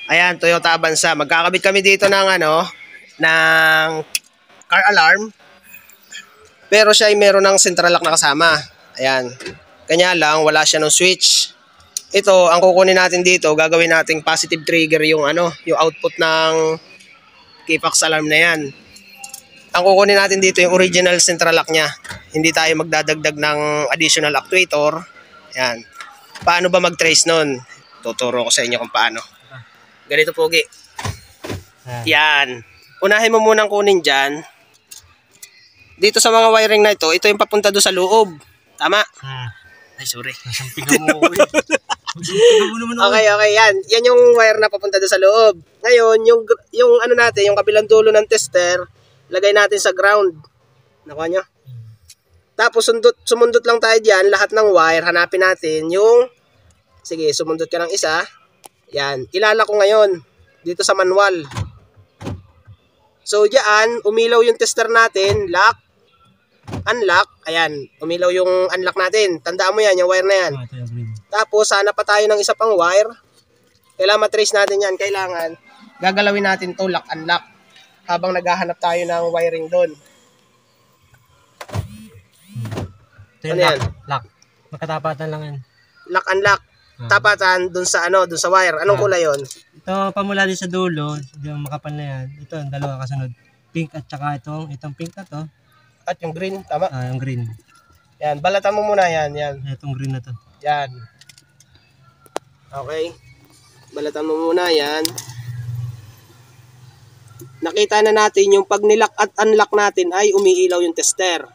Ayan, Toyota Avanza. Magkakabit kami dito ng ng car alarm. Pero siya ay meron ng central lock na kasama. Ayan. Kanya lang, wala siya ng switch. Ito, ang kukunin natin dito, gagawin nating positive trigger yung yung output ng Keyfax alarm na yan. Ang kukunin natin dito yung original central lock niya. Hindi tayo magdadagdag ng additional actuator. Ayan. Paano ba mag-trace nun? Tuturo ko sa inyo kung paano. Ganito, Pogi. Yan. Unahin mo munang kunin dyan. Dito sa mga wiring na ito yung papunta doon sa loob. Tama? Ay, sorry. Okay, yan. Yan yung wire na papunta doon sa loob. Ngayon, yung natin, yung kabilang dulo ng tester, lagay natin sa ground. Nakuha nyo? Tapos, sumundot lang tayo dyan, lahat ng wire, hanapin natin yung, sige, sumundot ka ng isa. Yan. Ilala ko ngayon, dito sa manual. So, dyan, umilaw yung tester natin, lock, unlock, ayan, umilaw yung unlock natin. Tandaan mo yan, yung wire na yan. Tapos, sana pa tayo ng isa pang wire. Kailangan matrace natin yan. Kailangan, gagalawin natin to lock, unlock. Habang naghahanap tayo ng wiring doon. Ano yan? Lock. Magkatapatan lang yan. Lock, unlock. Tapatan doon sa doon sa wire. Anong kulay yon? Ito, pamula din sa dulo, yung makapal na yan. Ito, dalawa kasunod. Pink at saka itong pink na to. At yung green, tama? Yung green. Yan, balatan mo muna yan. Itong green na to. Yan. Okay. Balatan mo muna yan. Nakita na natin yung pag nilock at unlock natin ay umiilaw yung tester.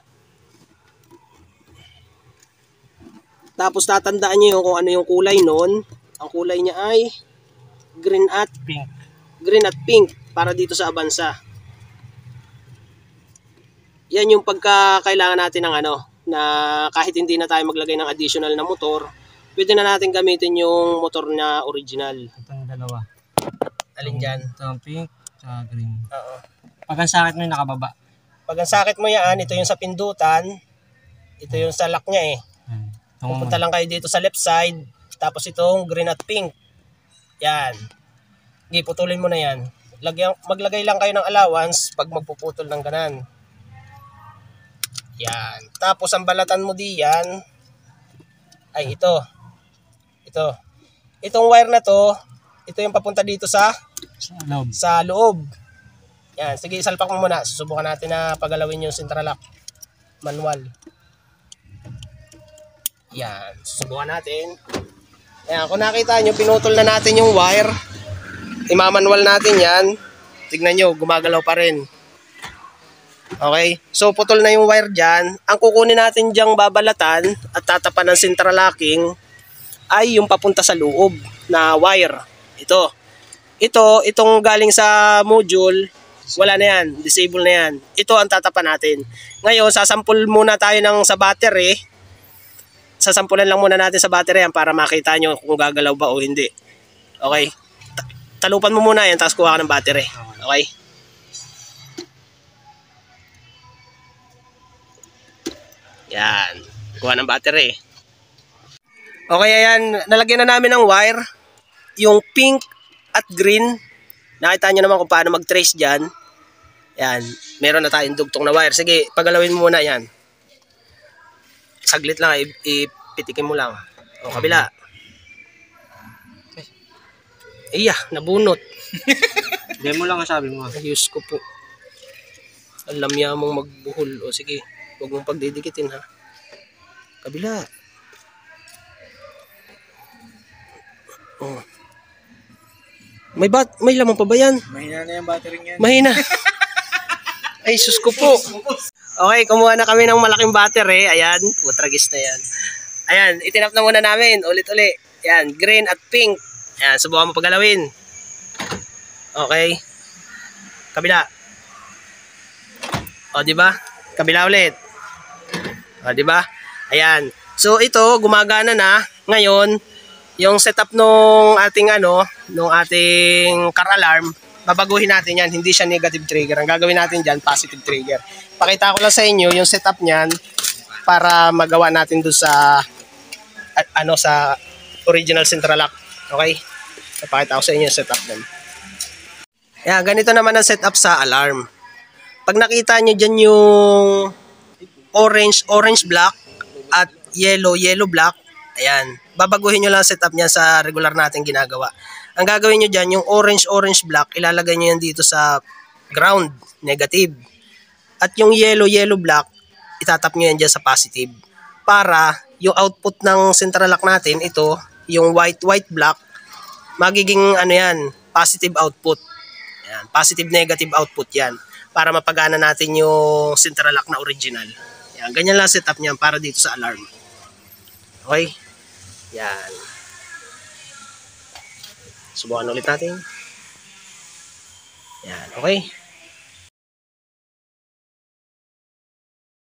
Tapos tatandaan nyo kung ano yung kulay nun. Ang kulay niya ay green at pink. Green at pink para dito sa Avanza. Yan yung pagkakailangan natin ng na kahit hindi na tayo maglagay ng additional na motor, pwede na natin gamitin yung motor na original. Itong dalawa. Alin dyan? Itong pink at green. Oo. Pag ang sakit mo yung nakababa. Pag ang sakit mo yan, ito yung sa pindutan, ito yung sa lock niya eh. Pupunta lang kayo dito sa left side, tapos itong green at pink. Yan. Sige, putulin mo na yan. Maglagay lang kayo ng allowance pag magpuputol ng ganan. Yan. Tapos ang balatan mo diyan ay ito. Itong wire na to, ito yung papunta dito sa loob. Yan. Sige, isalpak mo muna. Susubukan natin na pagalawin yung central lock. Manual. Yan. Susubukan natin. Yan. Kung nakita nyo, pinutol na natin yung wire. Imamanual natin yan. Tignan nyo, gumagalaw pa rin. Okay? So, putol na yung wire dyan. Ang kukunin natin dyang babalatan at tatapan ng central locking ay yung papunta sa loob na wire. Itong galing sa module, wala na yan. Disable na yan. Ito ang tatapan natin. Ngayon, sasampul muna tayo sa battery. Sasampulan lang muna natin sa battery yan para makita nyo kung gagalaw ba o hindi. Okay? Talupan mo muna yan, tapos kuha ka ng battery. Okay? Yan. Kuha ng battery. Okay, ayan. Nalagyan na namin ng wire. Yung pink at green. Nakita nyo naman kung paano mag-trace dyan. Yan. Meron na tayong dugtong na wire. Sige, pagalawin mo muna yan. Saglit lang. Ipitikin mo lang. O, kabila. Iya, nabunot. Demo lang ang sabi mo. Ayos ko po. Alam niya mong magbuhol. O sige, huwag mong pagdidikitin ha. Kabila. Oh. May laman pa ba yan? Mahina na yung battery niyan. Mahina. Ay, sus ko po. Okay, kumuha na kami ng malaking battery. Ayan, putragis na yan. Ayan, itinap na muna namin. Ulit-ulit. Ayan, green at pink. Ayan, subukan mo pagalawin. Okay. Kabila. O, di ba? Kabila ulit. O, di ba? Ayan. So, ito, gumagana na. Ngayon, yung setup nung ating nung ating car alarm, babaguhin natin yan. Hindi siya negative trigger. Ang gagawin natin dyan, positive trigger. Pakita ko lang sa inyo yung setup niyan para magawa natin doon sa sa original central lock. Okay? Papakita ko sa inyo yung setup nun. Yan, ganito naman ang setup sa alarm. Pag nakita nyo dyan yung orange black at yellow black, ayan, babaguhin nyo lang setup niya sa regular natin ginagawa. Ang gagawin nyo dyan, yung orange black, ilalagay nyo yan dito sa ground, negative. At yung yellow black, itatap nyo yan dyan sa positive. Para yung output ng central lock natin, ito, yung white black, magiging ano yan, positive output. Ayan, positive negative output yan. Para mapagana natin yung central lock na original. Yan, ganyan lang setup niyan para dito sa alarm. Okay? Yan. Subukan ulit natin. Yan, okay?